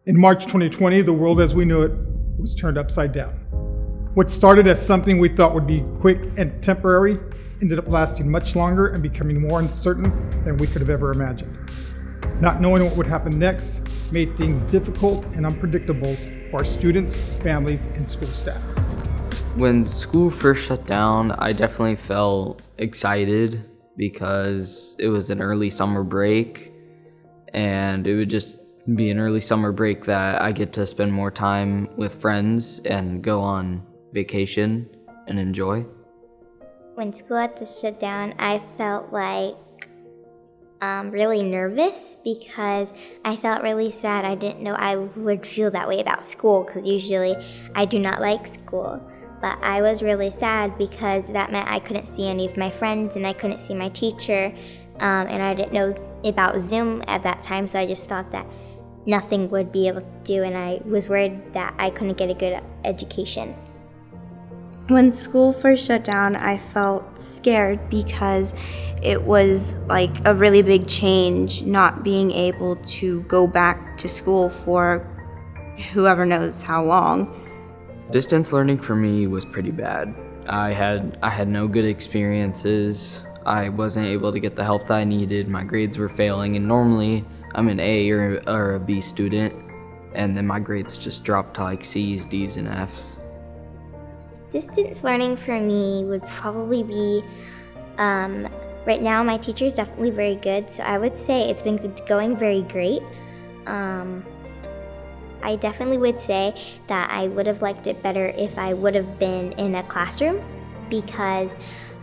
In March 2020, the world as we knew it was turned upside down. What started as something we thought would be quick and temporary ended up lasting much longer and becoming more uncertain than we could have ever imagined. Not knowing what would happen next made things difficult and unpredictable for our students, families, and school staff. When school first shut down, I definitely felt excited because it was an early summer break, and it would just be an early summer break that I get to spend more time with friends and go on vacation and enjoy. When school had to shut down, I felt like really nervous because I felt really sad. I didn't know I would feel that way about school because usually I do not like school. But I was really sad because that meant I couldn't see any of my friends and I couldn't see my teacher. And I didn't know about Zoom at that time, so I just thought that nothing would be able to do, and I was worried that I couldn't get a good education. When school first shut down, I felt scared because it was like a really big change not being able to go back to school for whoever knows how long. Distance learning for me was pretty bad. I had no good experiences. I wasn't able to get the help that I needed. My grades were failing, and normally I'm an A or a B student, and then my grades just dropped to like C's, D's, and F's. Distance learning for me would probably be, right now my teacher is definitely very good, so I would say it's been going very great. I definitely would say that I would have liked it better if I would have been in a classroom, because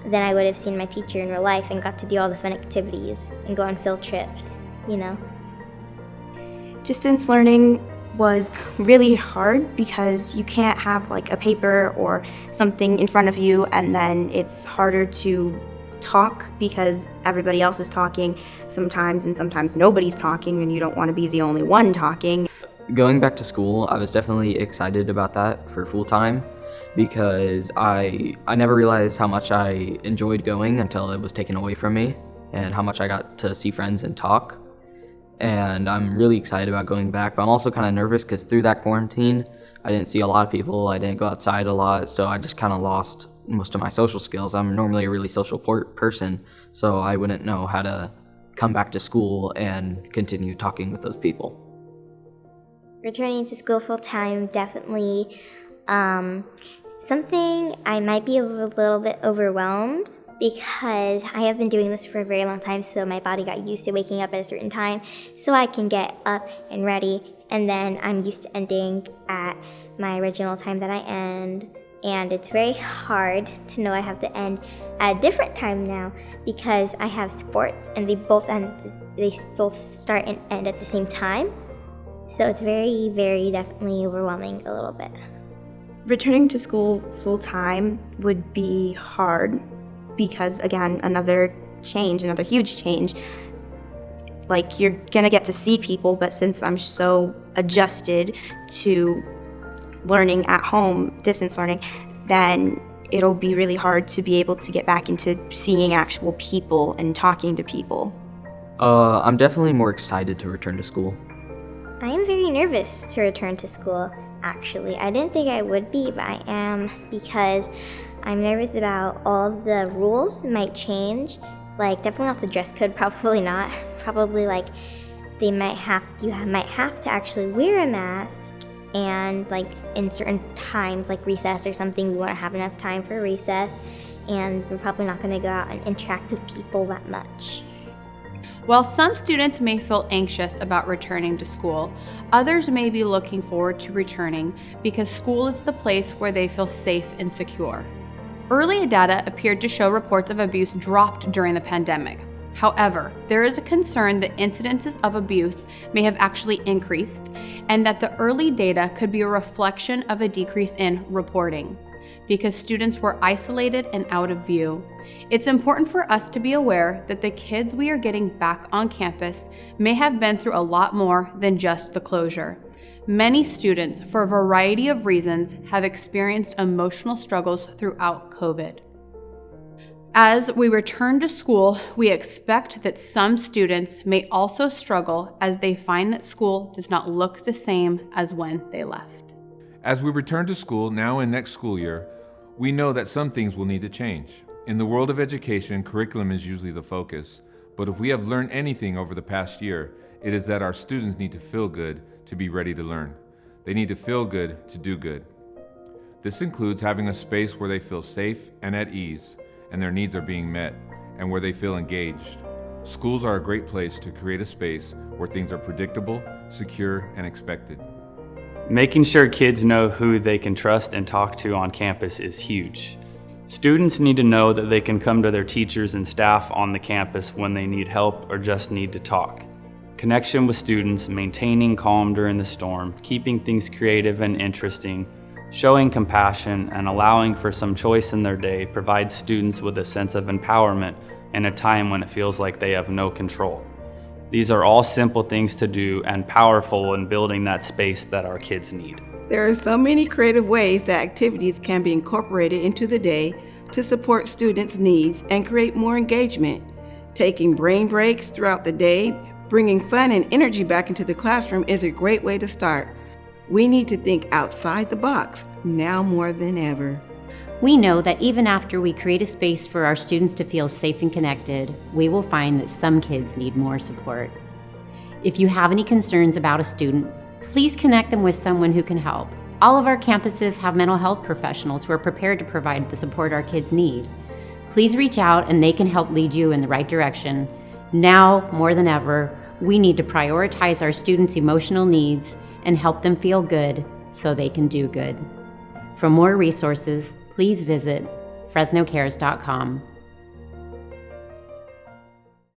then I would have seen my teacher in real life and got to do all the fun activities and go on field trips, you know. Distance learning was really hard because you can't have like a paper or something in front of you, and then it's harder to talk because everybody else is talking sometimes, and sometimes nobody's talking and you don't want to be the only one talking. Going back to school, I was definitely excited about that for full time because I never realized how much I enjoyed going until it was taken away from me, and how much I got to see friends and talk. And I'm really excited about going back, but I'm also kind of nervous because through that quarantine, I didn't see a lot of people, I didn't go outside a lot, so I just kind of lost most of my social skills. I'm normally a really social person, so I wouldn't know how to come back to school and continue talking with those people. Returning to school full time, definitely something I might be a little bit overwhelmed because I have been doing this for a very long time, so my body got used to waking up at a certain time so I can get up and ready, and then I'm used to ending at my original time that I end, and it's very hard to know I have to end at a different time now because I have sports and they both start and end at the same time. So it's very, very definitely overwhelming a little bit. Returning to school full time would be hard because, again, another huge change. Like, you're gonna get to see people, but since I'm so adjusted to learning at home, distance learning, then it'll be really hard to be able to get back into seeing actual people and talking to people. I'm definitely more excited to return to school. I am very nervous to return to school, actually. I didn't think I would be, but I am, because I'm nervous about all of the rules might change. Like, definitely not the dress code, probably not. Probably like you might have to actually wear a mask, and like in certain times, like recess or something, we won't have enough time for recess, and we're probably not going to go out and interact with people that much. While some students may feel anxious about returning to school, others may be looking forward to returning because school is the place where they feel safe and secure. Early data appeared to show reports of abuse dropped during the pandemic. However, there is a concern that incidences of abuse may have actually increased, and that the early data could be a reflection of a decrease in reporting, because students were isolated and out of view. It's important for us to be aware that the kids we are getting back on campus may have been through a lot more than just the closure. Many students, for a variety of reasons, have experienced emotional struggles throughout COVID. As we return to school, we expect that some students may also struggle as they find that school does not look the same as when they left. As we return to school now in next school year, we know that some things will need to change. In the world of education, curriculum is usually the focus, but if we have learned anything over the past year, it is that our students need to feel good to be ready to learn. They need to feel good to do good. This includes having a space where they feel safe and at ease, and their needs are being met, and where they feel engaged. Schools are a great place to create a space where things are predictable, secure, and expected. Making sure kids know who they can trust and talk to on campus is huge. Students need to know that they can come to their teachers and staff on the campus when they need help or just need to talk. Connection with students, maintaining calm during the storm, keeping things creative and interesting, showing compassion, and allowing for some choice in their day provides students with a sense of empowerment in a time when it feels like they have no control. These are all simple things to do and powerful in building that space that our kids need. There are so many creative ways that activities can be incorporated into the day to support students' needs and create more engagement. Taking brain breaks throughout the day, bringing fun and energy back into the classroom is a great way to start. We need to think outside the box, now more than ever. We know that even after we create a space for our students to feel safe and connected, we will find that some kids need more support. If you have any concerns about a student, please connect them with someone who can help. All of our campuses have mental health professionals who are prepared to provide the support our kids need. Please reach out and they can help lead you in the right direction. Now, more than ever, we need to prioritize our students' emotional needs and help them feel good so they can do good. For more resources, please visit fresnocares.com.